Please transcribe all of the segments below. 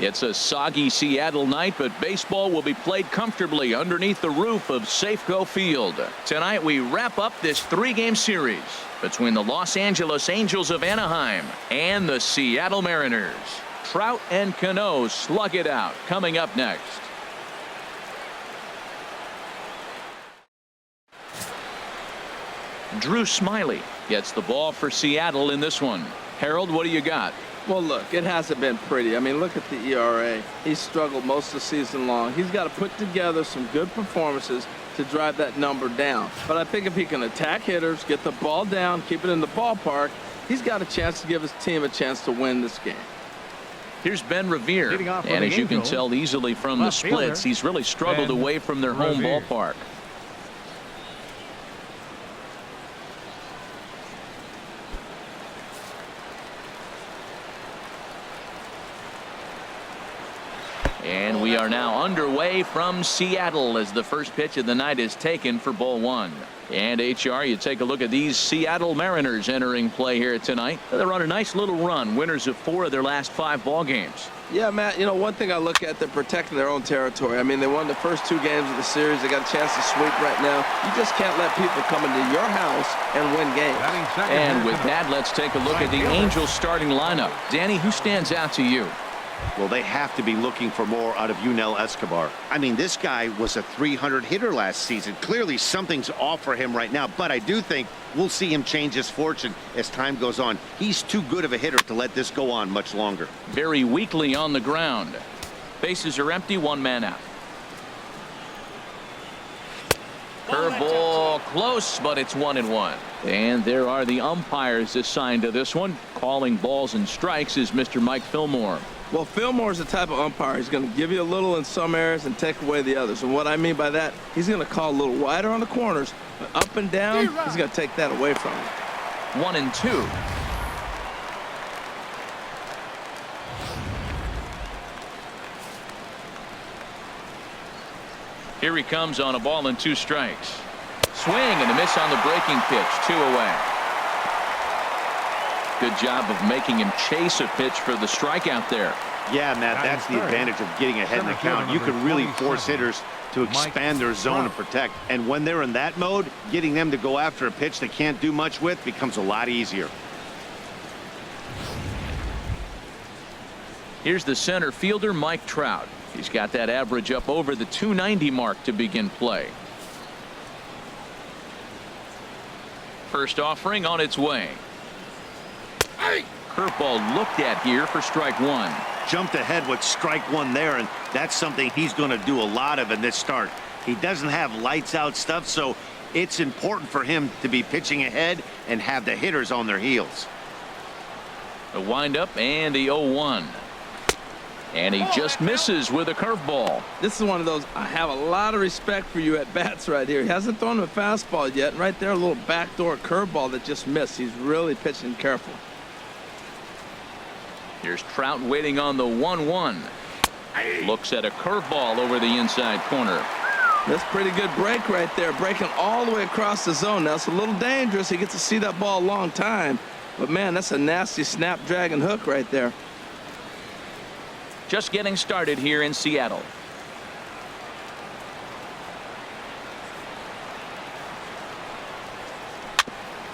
It's a soggy Seattle night, but baseball will be played comfortably underneath the roof of Safeco Field. Tonight we wrap up this 3-game series between the Los Angeles Angels of Anaheim and the Seattle Mariners. Trout and Cano slug it out coming up next. Drew Smyly gets the ball for Seattle in this one. Harold, what do you got? Well, look, it hasn't been pretty. I mean, look at the ERA. He's struggled most of the season long. He's got to put together some good performances to drive that number down. But I think if he can attack hitters, get the ball down, keep it in the ballpark, he's got a chance to give his team a chance to win this game. Here's Ben Revere, and as you can tell easily from the splits, he's really struggled away from their home ballpark. And we are now underway from Seattle as the first pitch of the night is taken for ball one. And HR, you take a look at these Seattle Mariners entering play here tonight. They're on a nice little run, winners of 4 of their last 5 ball games. Yeah, Matt, you know, one thing I look at, they're protecting their own territory. I mean, they won the first 2 games of the series. They got a chance to sweep right now. You just can't let people come into your house and win games. And with that, let's take a look at the Angels starting lineup. Danny, who stands out to you? Well, they have to be looking for more out of Yunel Escobar. I mean, this guy was a 300 hitter last season. Clearly, something's off for him right now, but I do think we'll see him change his fortune as time goes on. He's too good of a hitter to let this go on much longer. Very weakly on the ground. Bases are empty, 1 man out. Curveball close, but it's 1-1. And there are the umpires assigned to this one. Calling balls and strikes is Mr. Mike Fillmore. Well, Fillmore's the type of umpire. He's going to give you a little in some areas and take away the others. And what I mean by that, he's going to call a little wider on the corners, but up and down, he's going to take that away from him. 1-2. Here he comes on a ball and 2 strikes. Swing and a miss on the breaking pitch. 2 away. Good job of making him chase a pitch for the strikeout there. Yeah, Matt, that's the advantage of getting ahead in the count. You can really force hitters to expand their zone and protect. And when they're in that mode, getting them to go after a pitch they can't do much with becomes a lot easier. Here's the center fielder, Mike Trout. He's got that average up over the 290 mark to begin play. First offering on its way. Curveball looked at here for strike 1. Jumped ahead with strike 1 there, and that's something he's going to do a lot of in this start. He doesn't have lights out stuff, so it's important for him to be pitching ahead and have the hitters on their heels. A windup and the 0-1. And he just misses with a curveball. This is one of those, I have a lot of respect for you at bats right here. He hasn't thrown him a fastball yet. And right there, a little backdoor curveball that just missed. He's really pitching careful. Here's Trout waiting on the 1-1. Looks at a curveball over the inside corner. That's pretty good break right there. Breaking all the way across the zone. Now, it's a little dangerous. He gets to see that ball a long time. But, man, that's a nasty snap-dragon hook right there. Just getting started here in Seattle.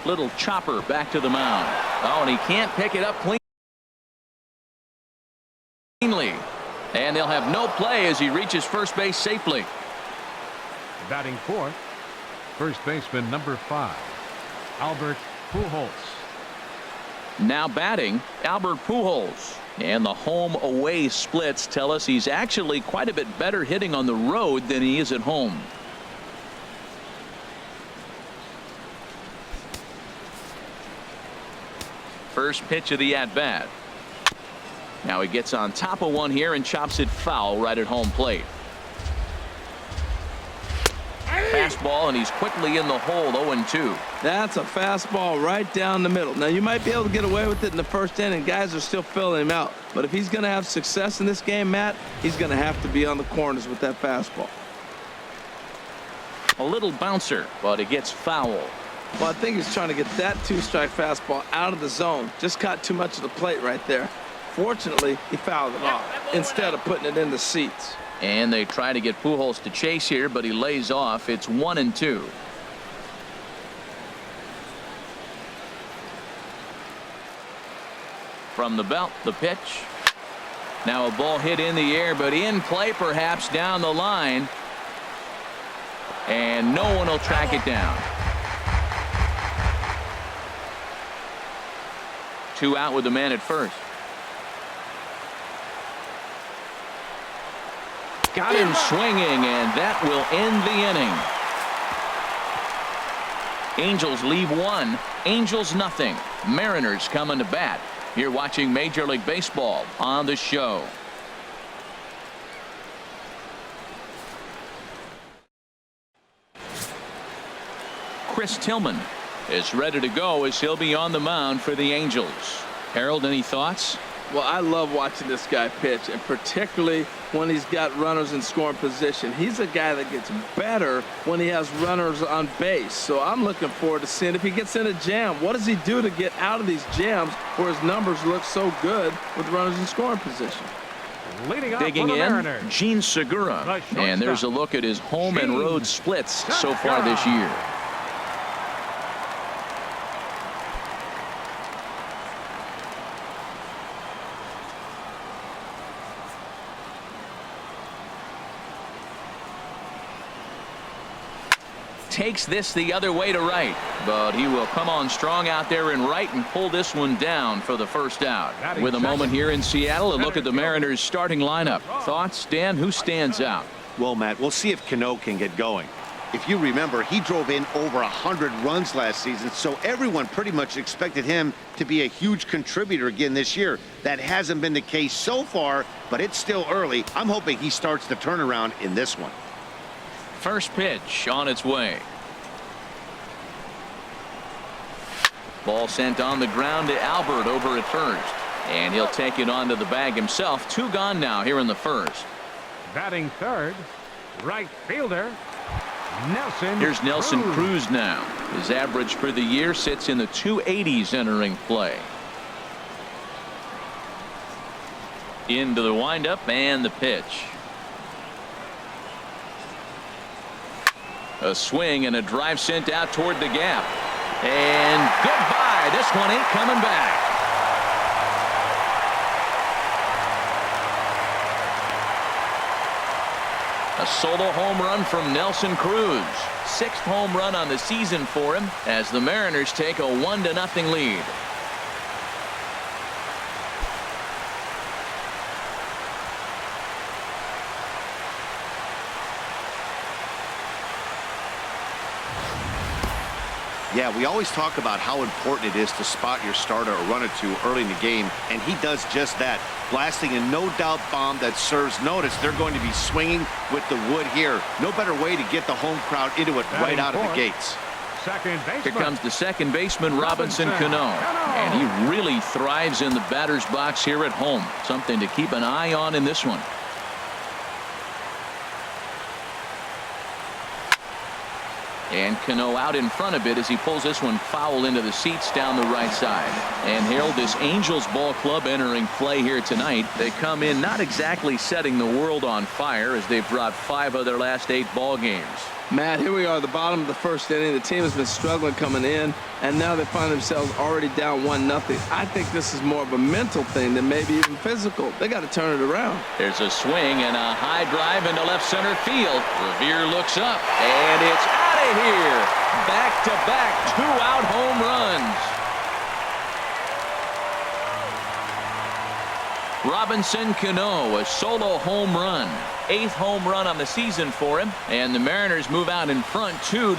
Little chopper back to the mound. Oh, and he can't pick it up cleanly. And they'll have no play as he reaches first base safely. Batting fourth, first baseman number 5, Albert Pujols. Now batting, Albert Pujols. And the home away splits tell us he's actually quite a bit better hitting on the road than he is at home. First pitch of the at bat. Now he gets on top of one here and chops it foul right at home plate. Fastball, and he's quickly in the hole. 0-2. That's a fastball right down the middle. Now, you might be able to get away with it in the first inning. Guys are still filling him out. But if he's going to have success in this game, Matt, he's going to have to be on the corners with that fastball. A little bouncer, but it gets foul. Well, I think he's trying to get that 2-strike fastball out of the zone. Just caught too much of the plate right there. Unfortunately, he fouled it off instead of putting it in the seats. And they try to get Pujols to chase here, but he lays off. It's 1-2. From the belt, the pitch. Now a ball hit in the air, but in play perhaps down the line. And no one will track it down. 2 out with the man at first. Got him swinging, and that will end the inning. Angels leave 1. Angels nothing. Mariners coming to bat. You're watching Major League Baseball on the show. Chris Tillman is ready to go as he'll be on the mound for the Angels. Harold, any thoughts? Well, I love watching this guy pitch, and particularly when he's got runners in scoring position. He's a guy that gets better when he has runners on base. So I'm looking forward to seeing if he gets in a jam. What does he do to get out of these jams where his numbers look so good with runners in scoring position? Digging in, Gene Segura. And there's a look at his home and road splits so far this year. Takes this the other way to right, but he will come on strong out there in right and pull this one down for the first out. With a moment here in Seattle, a look at the Mariners starting lineup. Thoughts, Dan? Who stands out? Well, Matt, we'll see if Cano can get going. If you remember, he drove in over 100 runs last season, so everyone pretty much expected him to be a huge contributor again this year. That hasn't been the case so far, but it's still early. I'm hoping he starts the turnaround in this one. First pitch on its way. Ball sent on the ground to Albert over at first. And he'll take it onto the bag himself. 2 gone now here in the first. Batting third, right fielder, Nelson. Here's Nelson Cruz. Cruz now. His average for the year sits in the 280s entering play. Into the windup and the pitch. A swing and a drive sent out toward the gap. And goodbye. This one ain't coming back. A solo home run from Nelson Cruz. 6th home run on the season for him as the Mariners take a 1-0 lead. Yeah, we always talk about how important it is to spot your starter or run it to early in the game, and he does just that, blasting a no-doubt bomb that serves notice. They're going to be swinging with the wood here. No better way to get the home crowd into it right out of the gates. Here comes the second baseman, Robinson Cano. And he really thrives in the batter's box here at home. Something to keep an eye on in this one. And Cano out in front of it as he pulls this one foul into the seats down the right side. And Harold, this Angels ball club entering play here tonight. They come in not exactly setting the world on fire as they've dropped 5 of their last 8 ball games. Matt, here we are at the bottom of the first inning. The team has been struggling coming in, and now they find themselves already down 1-0. I think this is more of a mental thing than maybe even physical. They got to turn it around. There's a swing and a high drive into left center field. Revere looks up, and it's out of here. Back-to-back 2-out home runs. Robinson Cano, a solo home run. 8th home run on the season for him, and the Mariners move out in front 2-0.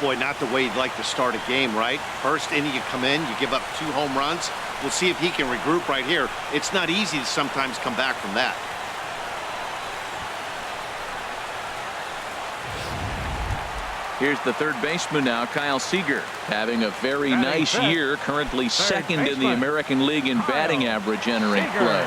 Boy, not the way you'd like to start a game, right? First inning, you come in, you give up 2 home runs. We'll see if he can regroup right here. It's not easy to sometimes come back from that. Here's the third baseman now, Kyle Seager, having a very nice year, currently second in the American League in batting average entering play.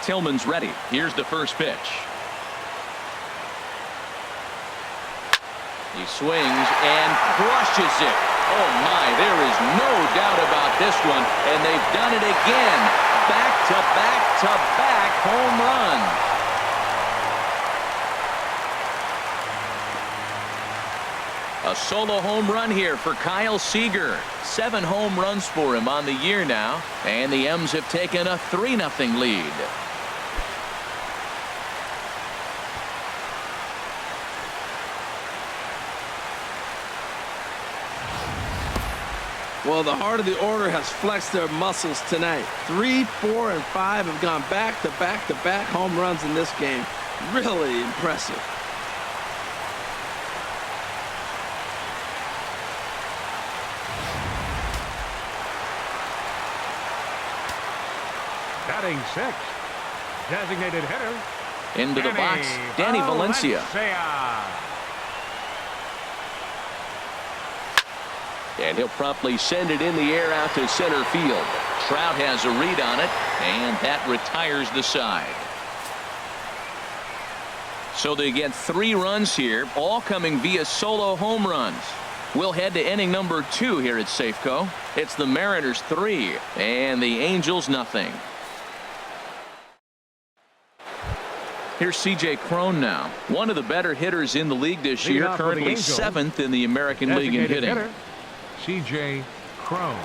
Tillman's ready. Here's the first pitch. He swings and crushes it. Oh my, there is no doubt about this one, and they've done it again. Back to back to back home run. A solo home run here for Kyle Seager. 7 home runs for him on the year now, and the M's have taken a 3-0 lead. Well, the heart of the order has flexed their muscles tonight. 3, 4, and 5 have gone back to back to back home runs in this game. Really impressive. Batting 6th, designated hitter. Into the box, Danny Valencia. And he'll promptly send it in the air out to center field. Trout has a read on it, and that retires the side. So they get 3 runs here, all coming via solo home runs. We'll head to inning number 2 here at Safeco. It's the Mariners 3 and the Angels nothing. Here's C.J. Cron now. One of the better hitters in the league this year, currently 7th in the American League in hitting. C.J. Cron.